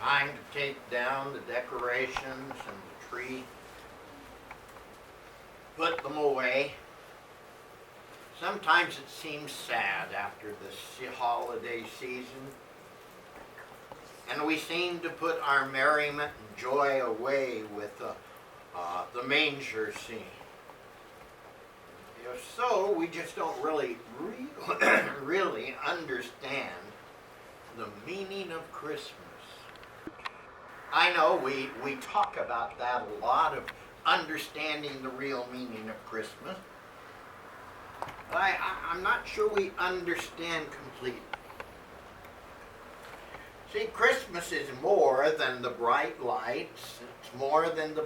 time to take down the decorations and the tree, put them away. Sometimes it seems sad after this holiday season, and we seem to put our merriment and joy away with the manger scene. If so, we just don't really understand the meaning of Christmas. I know we talk about that a lot, of understanding the real meaning of Christmas. But I'm not sure we understand completely. See, Christmas is more than the bright lights. It's more than the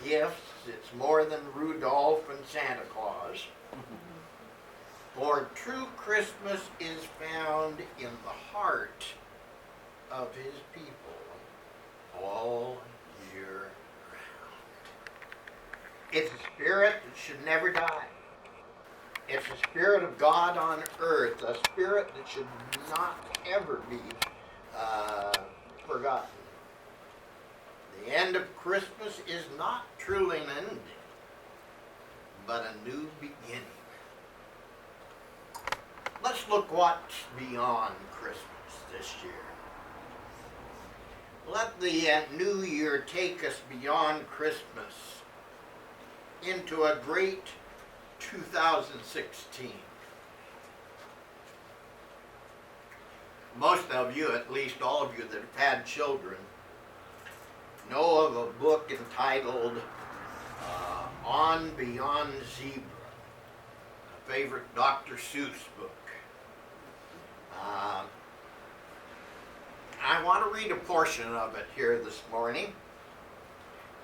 gifts. It's more than Rudolph and Santa Claus. For true Christmas is found in the heart of his people all year round. It's a spirit that should never die. It's a spirit of God on earth, a spirit that should not ever be forgotten. The end of Christmas is not truly an ending, but a new beginning. Let's look what's beyond Christmas this year. Let the new year take us beyond Christmas into a great 2016. Most of you, at least all of you that have had children, know of a book entitled On Beyond Zebra, a favorite Dr. Seuss book. I want to read a portion of it here this morning.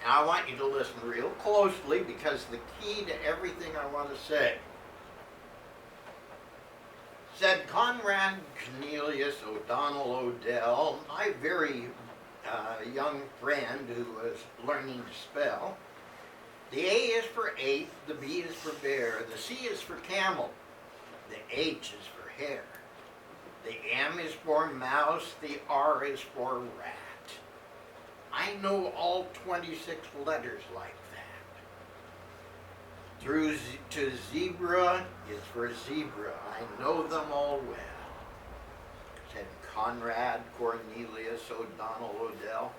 And I want you to listen real closely, because the key to everything I want to say. Said Conrad Cornelius O'Donnell Odell, my very young friend who was learning to spell, the A is for ape, the B is for bear, the C is for camel, the H is for hare, the M is for mouse, the R is for rat. I know all 26 letters like that. To zebra is for zebra. I know them all well, said Conrad Cornelius O'Donnell Odell.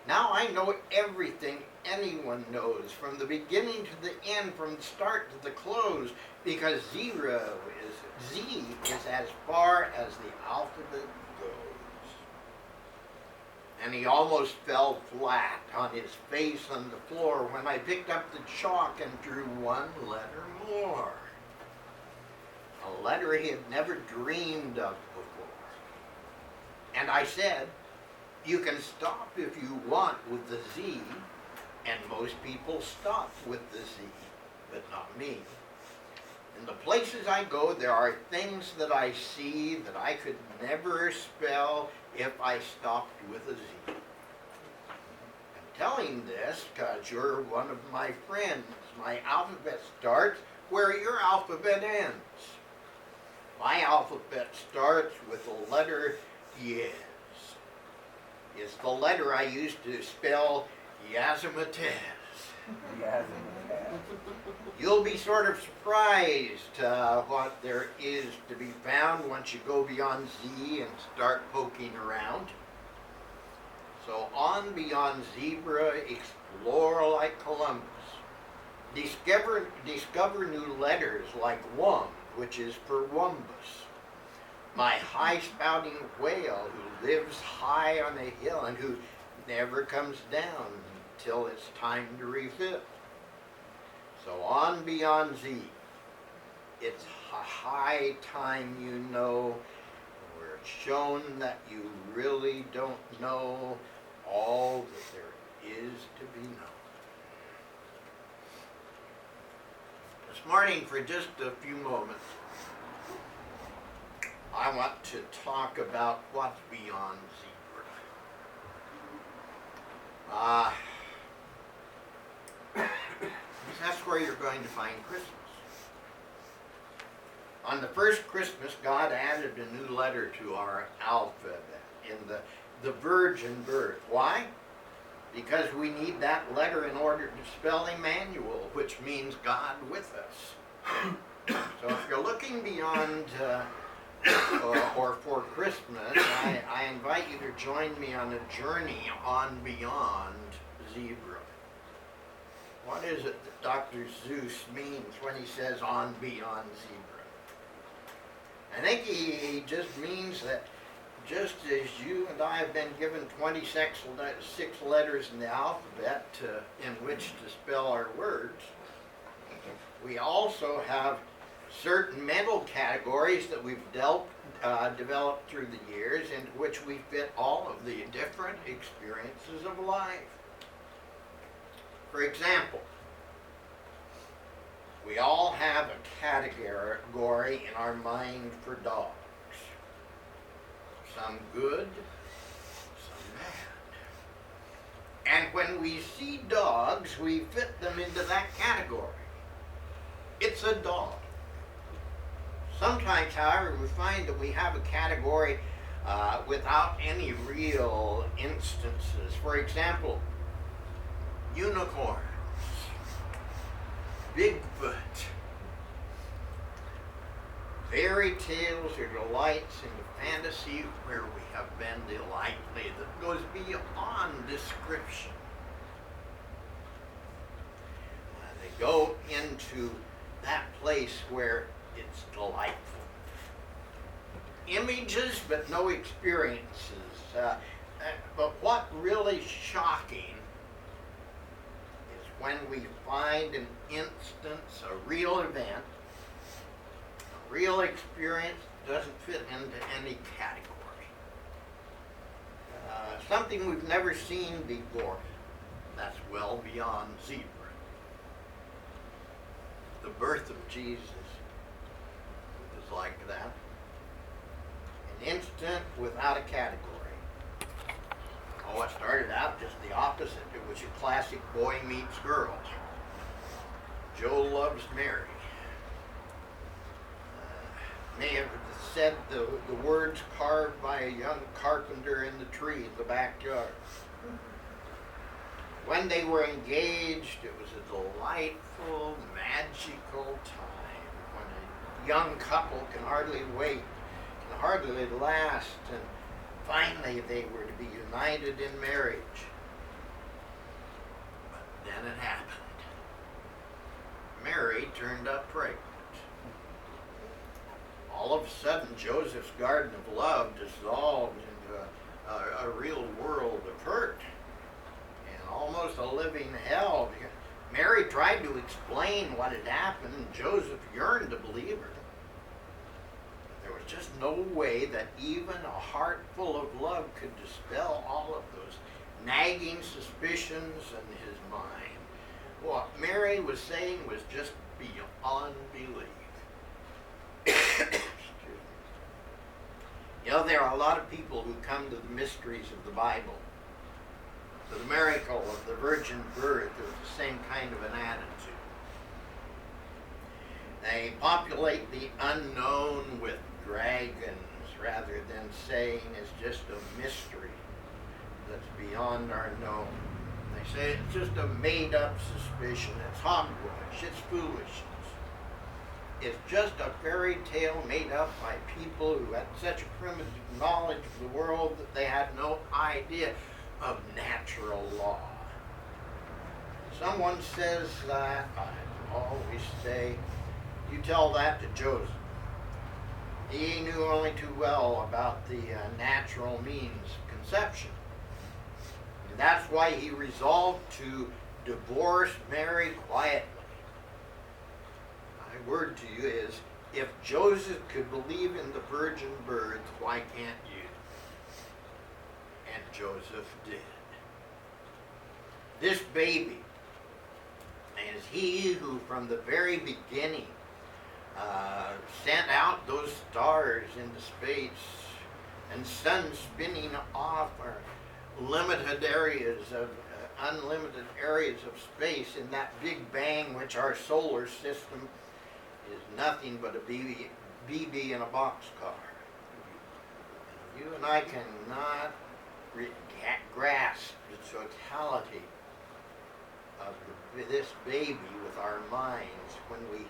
Now I know everything anyone knows, from the beginning to the end, from the start to the close, because Z is as far as the alphabet goes. And he almost fell flat on his face on the floor when I picked up the chalk and drew one letter more. A letter he had never dreamed of before. And I said, you can stop if you want with the Z, and most people stop with the Z, but not me. In the places I go, there are things that I see that I could never spell if I stopped with a Z. I'm telling this because you're one of my friends. My alphabet starts where your alphabet ends. My alphabet starts with the letter Yes. It's the letter I used to spell Yazimatez. You'll be sort of surprised what there is to be found once you go beyond Z and start poking around. So on beyond zebra, explore like Columbus. Discover new letters like Wum, which is for Wumbus. My high-spouting whale who lives high on a hill and who never comes down until it's time to refill. So on beyond Z, it's a high time you know, where it's shown that you really don't know all that there is to be known. This morning, for just a few moments, I want to talk about what's beyond zebra. That's where you're going to find Christmas. On the first Christmas, God added a new letter to our alphabet. In the the virgin birth. Why? Because we need that letter in order to spell Emmanuel, which means God with us. So if you're looking beyond or for Christmas, I invite you to join me on a journey on beyond zebra. What is it that Dr. Seuss means when he says on beyond zebra? I think he just means that just as you and I have been given 26 letters in the alphabet in which to spell our words, we also have certain mental categories that we've developed through the years into which we fit all of the different experiences of life. For example, we all have a category in our mind for dogs. Some good, some bad. And when we see dogs, we fit them into that category. It's a dog. Sometimes, however, we find that we have a category without any real instances. For example, unicorns, Bigfoot, fairy tales or delights into fantasy where we have been delightfully that goes beyond description. They go into that place where it's delightful. Images but no experiences. But what really shocking is when we find an instance, a real event, a real experience doesn't fit into any category. Something we've never seen before. That's well beyond zebra. The birth of Jesus was like that. An instant without a category. Oh, it started out just the opposite. It was your classic boy meets girl. Joe loves Mary. May have said the words carved by a young carpenter in the tree in the backyard. When they were engaged, it was a delightful, magical time when a young couple can hardly wait, can hardly last, and finally they were to be united in marriage. But then it happened. Mary turned up pregnant. All of a sudden, Joseph's garden of love dissolved into a real world of hurt. Almost a living hell. Mary tried to explain what had happened, and Joseph yearned to believe her. There was just no way that even a heart full of love could dispel all of those nagging suspicions in his mind. What Mary was saying was just beyond belief. Excuse me. You know, there are a lot of people who come to the mysteries of the Bible, to the miracle of the virgin birth, with the same kind of an attitude. They populate the unknown with dragons rather than saying it's just a mystery that's beyond our known. They say it's just a made-up suspicion. It's hogwash. It's foolishness. It's just a fairy tale made up by people who had such primitive knowledge of the world that they had no idea of natural law. Someone says that, I always say, you tell that to Joseph. He knew only too well about the natural means of conception. And that's why he resolved to divorce Mary quietly. My word to you is, if Joseph could believe in the virgin birth, why can't you? And Joseph did. This baby is he who from the very beginning sent out those stars into space and suns spinning off our limited areas of unlimited areas of space in that big bang which our solar system is nothing but a BB in a boxcar. You and I cannot grasp the totality of this baby with our minds when we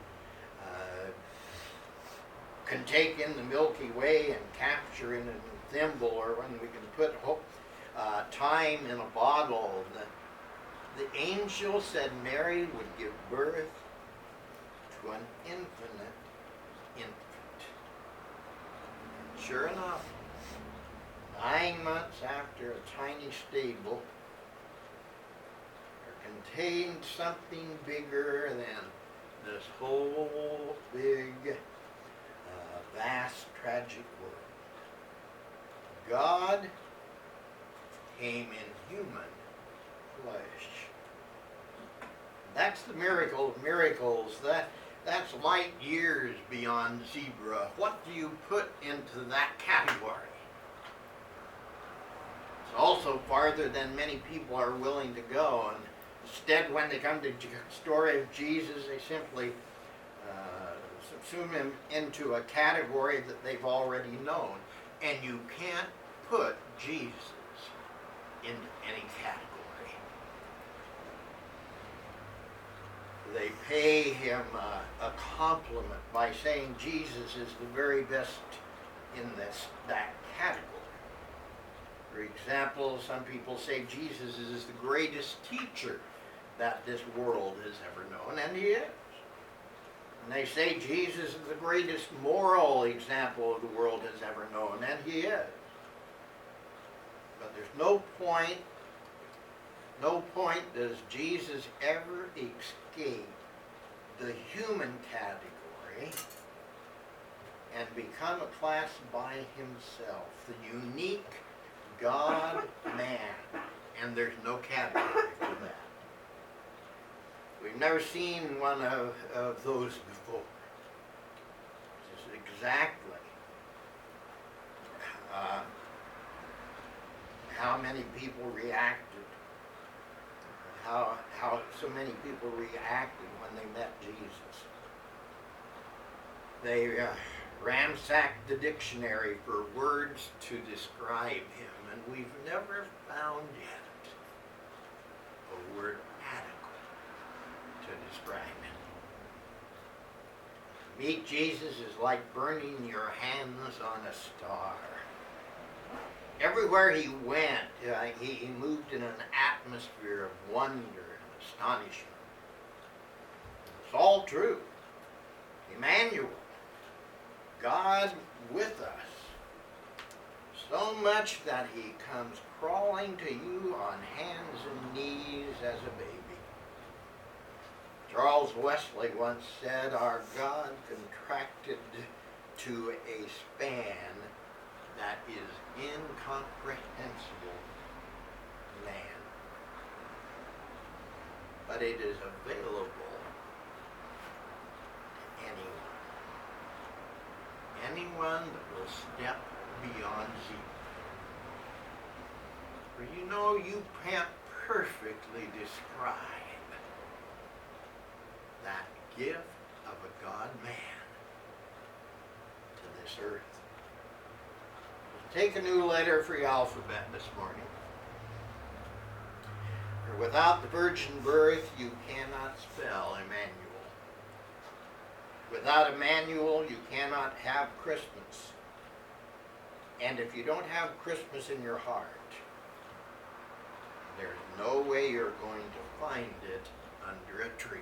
can take in the Milky Way and capture it in a thimble, or when we can put time in a bottle. The angel said Mary would give birth to an infinite infant. And sure enough, 9 months after a tiny stable, there contained something bigger than this whole big, vast, tragic world. God came in human flesh. That's the miracle of miracles. That's light years beyond zebra. What do you put into that category? It's also farther than many people are willing to go. And instead, when they come to the story of Jesus, they simply subsume him into a category that they've already known. And you can't put Jesus into any category. They pay him a compliment by saying Jesus is the very best in that category. For example, some people say Jesus is the greatest teacher that this world has ever known, and he is. And they say Jesus is the greatest moral example the world has ever known, and he is. But there's no point does Jesus ever escape the human category and become a class by himself, the unique God-man, and there's no category for that. We've never seen one of those before. This is exactly how many people reacted, how so many people reacted when they met Jesus. They ransacked the dictionary for words to describe him, and we've never found yet a word adequate to describe him. To meet Jesus is like burning your hands on a star. Everywhere he went, he moved in an atmosphere of wonder and astonishment. It's all true. Emmanuel, God with us, so much that he comes crawling to you on hands and knees as a baby. Charles Wesley once said, our God contracted to a span that is incomprehensible man. But it is available to anyone. Anyone that will step beyond zero. For you know you can't perfectly describe that gift of a God-man to this earth. Take a new letter for your alphabet this morning. For without the virgin birth, you cannot spell Emmanuel. Without Emmanuel, you cannot have Christmas. And if you don't have Christmas in your heart, there's no way you're going to find it under a tree.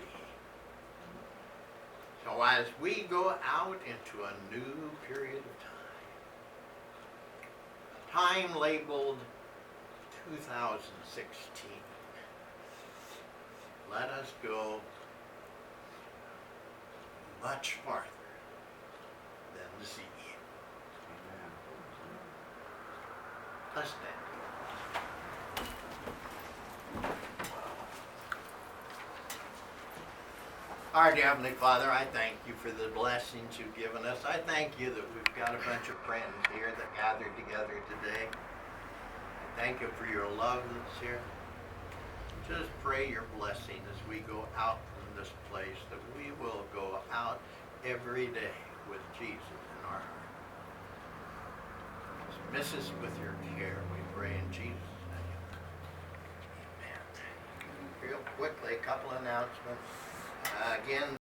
So as we go out into a new period of time labeled 2016, let us go much farther than the sea. Amen. Let's stand. Our dear Heavenly Father, I thank you for the blessings you've given us. I thank you that we've got a bunch of friends here that gathered together today. I thank you for your love that's here. Just pray your blessing as we go out from this place, that we will go out every day with Jesus in our heart. Dismiss us with your care, we pray in Jesus' quickly, a couple announcements. Again,